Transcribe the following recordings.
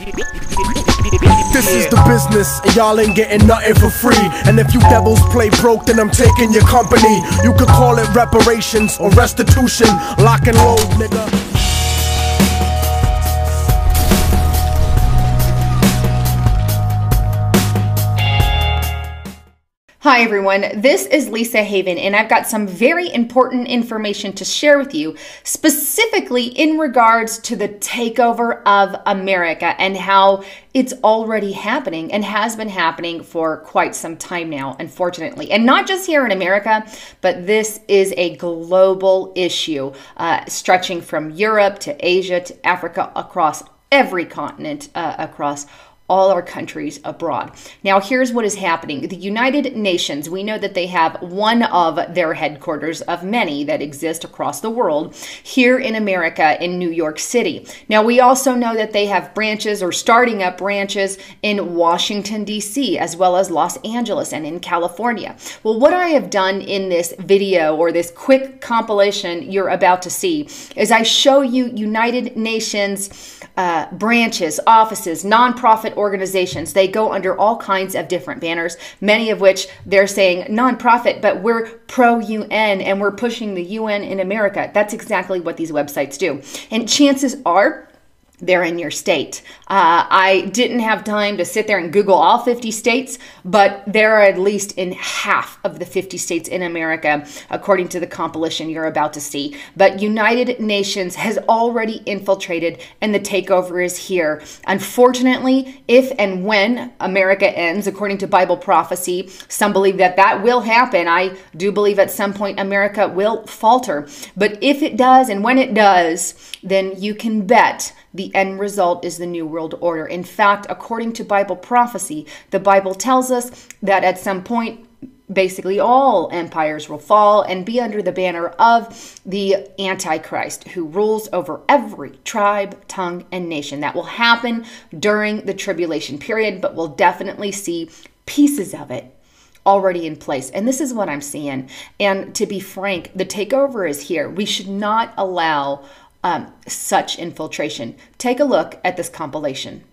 This is the business, and y'all ain't getting nothing for free. And if you devils play broke, then I'm taking your company. You could call it reparations or restitution. Lock and load, nigga. Hi everyone, this is Lisa Haven and I've got some very important information to share with you, specifically in regards to the takeover of America and how it's already happening and has been happening for quite some time now, unfortunately. And not just here in America, but this is a global issue stretching from Europe to Asia to Africa, across every continent, across all our countries abroad. Now, here's what is happening. The United Nations, we know that they have one of their headquarters of many that exist across the world here in America in New York City. Now, we also know that they have branches or starting up branches in Washington, D.C., as well as Los Angeles and in California. Well, what I have done in this video or this quick compilation you're about to see is I show you United Nations branches, offices, nonprofit organizations. They go under all kinds of different banners, many of which they're saying nonprofit, but we're pro-UN and we're pushing the UN in America. That's exactly what these websites do. And chances are they're in your state. I didn't have time to sit there and Google all 50 states, but they're at least in half of the 50 states in America, according to the compilation you're about to see. But United Nations has already infiltrated and the takeover is here. Unfortunately, if and when America ends, according to Bible prophecy, some believe that that will happen. I do believe at some point America will falter. But if it does, and when it does, then you can bet the end result is the New World Order. In fact, according to Bible prophecy, the Bible tells us that at some point, basically all empires will fall and be under the banner of the Antichrist, who rules over every tribe, tongue, and nation. That will happen during the tribulation period, but we'll definitely see pieces of it already in place. And this is what I'm seeing. And to be frank, the takeover is here. We should not allow such infiltration. Take a look at this compilation.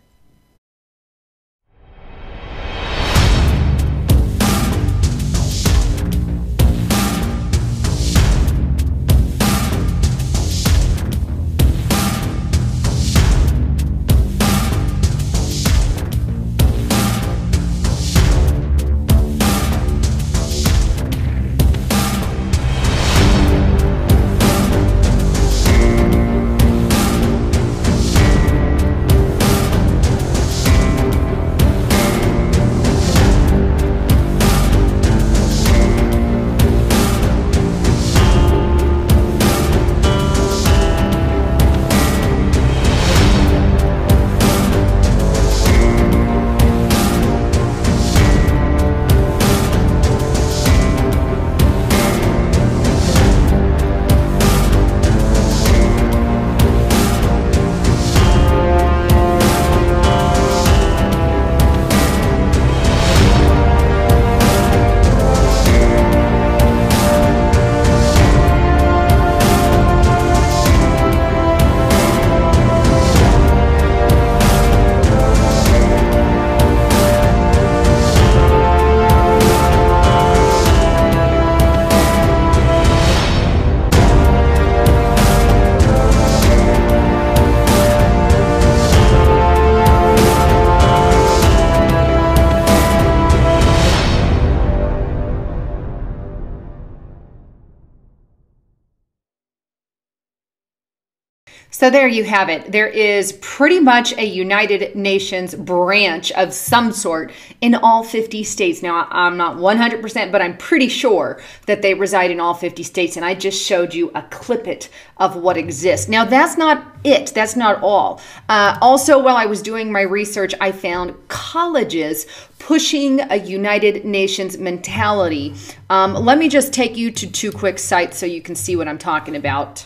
So there you have it. There is pretty much a United Nations branch of some sort in all 50 states. Now, I'm not 100%, but I'm pretty sure that they reside in all 50 states. And I just showed you a clippet of what exists. Now, that's not it. That's not all. Also, while I was doing my research, I found colleges pushing a United Nations mentality. Let me just take you to two quick sites so you can see what I'm talking about.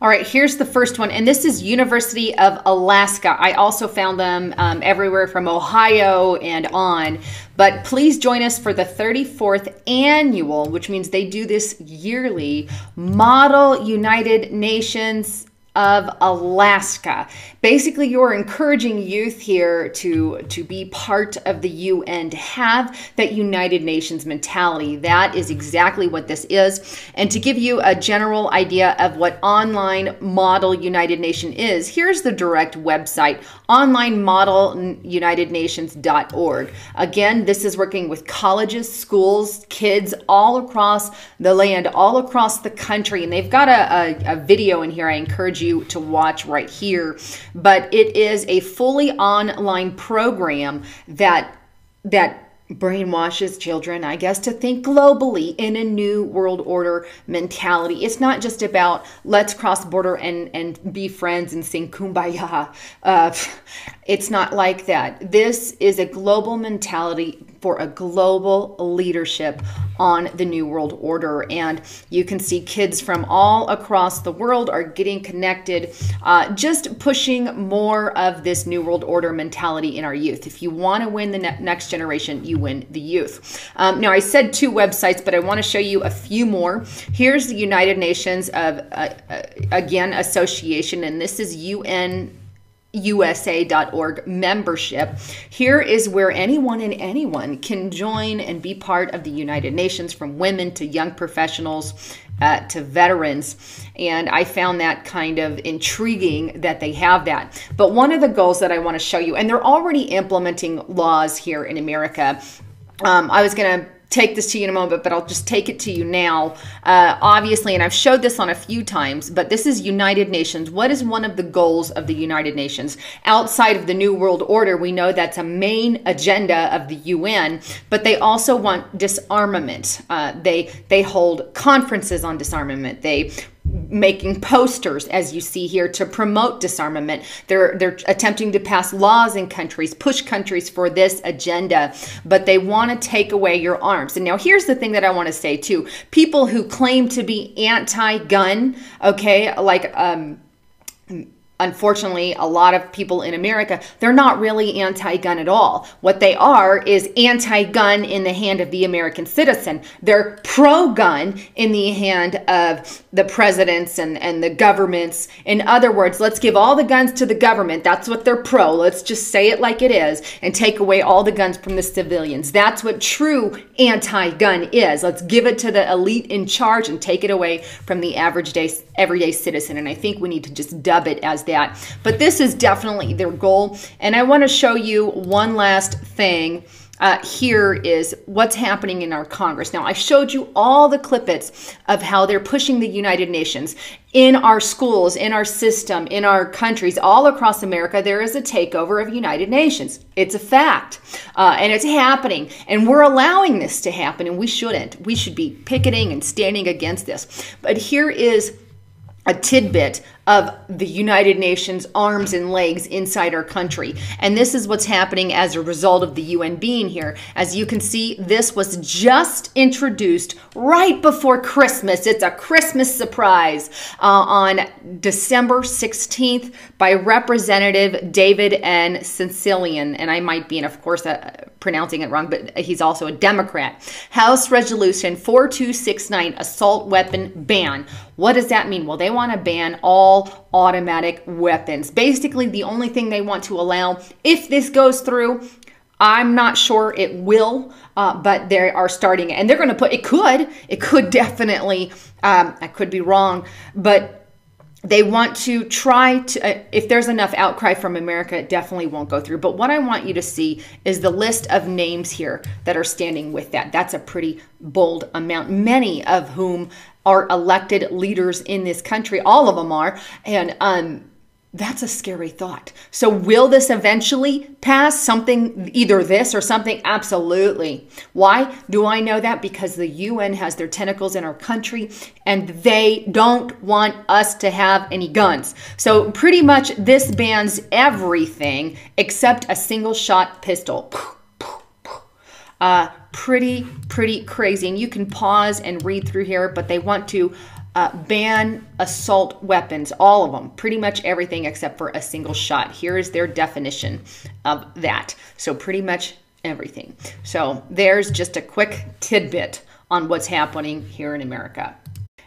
All right, here's the first one, and this is University of Alaska. I also found them everywhere from Ohio and on, but please join us for the 34th annual, which means they do this yearly, Model United Nations of Alaska. Basically, you're encouraging youth here to be part of the UN, to have that United Nations mentality. That is exactly what this is. And to give you a general idea of what online model United Nation is, here's the direct website, onlinemodelunitednations.org. Again, this is working with colleges, schools, kids all across the land, all across the country. And they've got a video in here I encourage you to watch right here. But it is a fully online program that brainwashes children, I guess, to think globally in a new world order mentality. It's not just about let's cross border and be friends and sing kumbaya. It's not like that. This is a global mentality for a global leadership on the new world order. And you can see kids from all across the world are getting connected, just pushing more of this new world order mentality in our youth. If you want to win the next generation, you win the youth. Now, I said 2 websites, but I want to show you a few more. Here's the United Nations of, again, association, and this is USA.org membership. Here is where anyone and anyone can join and be part of the United Nations, from women to young professionals to veterans. And I found that kind of intriguing that they have that. But one of the goals that I want to show you, and they're already implementing laws here in America. I was going to take this to you in a moment, but I'll just take it to you now. Obviously, and I've showed this on a few times, but this is United Nations. What is one of the goals of the United Nations? Outside of the New World Order, we know that's a main agenda of the UN, but they also want disarmament. They hold conferences on disarmament. They making posters, as you see here, to promote disarmament. They're attempting to pass laws in countries, push countries for this agenda, but they want to take away your arms. And now here's the thing that I want to say too. People who claim to be anti-gun, okay, like unfortunately, a lot of people in America, they're not really anti-gun at all. What they are is anti-gun in the hand of the American citizen. They're pro-gun in the hand of the presidents and the governments. In other words, let's give all the guns to the government. That's what they're pro. Let's just say it like it is and take away all the guns from the civilians. That's what true anti-gun is. Let's give it to the elite in charge and take it away from the everyday citizen. And I think we need to just dub it as that. But this is definitely their goal. And I want to show you one last thing. Here is what's happening in our Congress. Now, I showed you all the clippets of how they're pushing the United Nations in our schools, in our system, in our countries, all across America. There is a takeover of United Nations. It's a fact, and it's happening, and we're allowing this to happen, and we shouldn't. We should be picketing and standing against this. But here is a tidbit of the United Nations arms and legs inside our country. And this is what's happening as a result of the UN being here. As you can see, this was just introduced right before Christmas. It's a Christmas surprise on December 16th by Representative David N. Sicilian. And I might be, of course, pronouncing it wrong, but he's also a Democrat. House Resolution 4269, assault weapon ban. What does that mean? Well, they want to ban all automatic weapons. Basically, the only thing they want to allow, if this goes through, I'm not sure it will, but they are starting it. And they're going to put, it could definitely, I could be wrong, but they want to try to, if there's enough outcry from America, it definitely won't go through. But what I want you to see is the list of names here that are standing with that. That's a pretty bold amount, many of whom are elected leaders in this country. All of them are. And that's a scary thought. So will this eventually pass? Something, either this or something? Absolutely. Why do I know that? Because the UN has their tentacles in our country and they don't want us to have any guns. So pretty much this bans everything except a single shot pistol. Pretty crazy. And you can pause and read through here, but they want to ban assault weapons, all of them, pretty much everything except for a single shot. Here is their definition of that. So pretty much everything. So there's just a quick tidbit on what's happening here in America.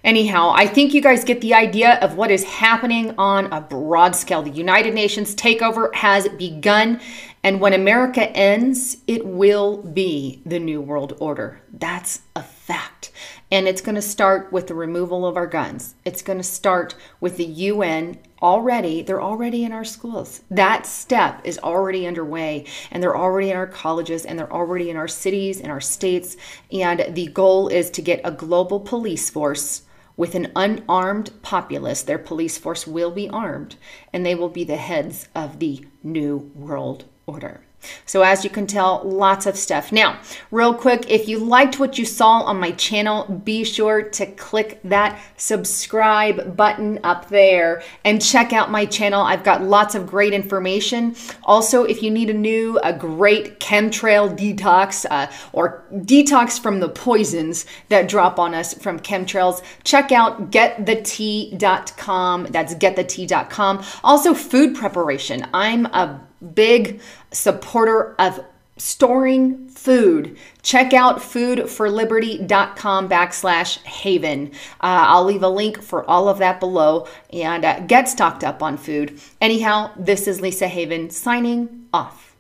Anyhow, I think you guys get the idea of what is happening on a broad scale. The United Nations takeover has begun, and when America ends, it will be the New World Order. That's a fact. And it's going to start with the removal of our guns. It's going to start with the UN already. They're already in our schools. That step is already underway, and they're already in our colleges, and they're already in our cities, in our states. And the goal is to get a global police force with an unarmed populace. Their police force will be armed, and they will be the heads of the New World Order. So as you can tell, lots of stuff. Now, real quick, if you liked what you saw on my channel, be sure to click that subscribe button up there and check out my channel. I've got lots of great information. Also, if you need a great chemtrail detox or detox from the poisons that drop on us from chemtrails, check out getthetea.com. That's getthetea.com. Also, food preparation. I'm a big supporter of storing food. Check out foodforliberty.com/haven. I'll leave a link for all of that below, and get stocked up on food. Anyhow, this is Lisa Haven signing off.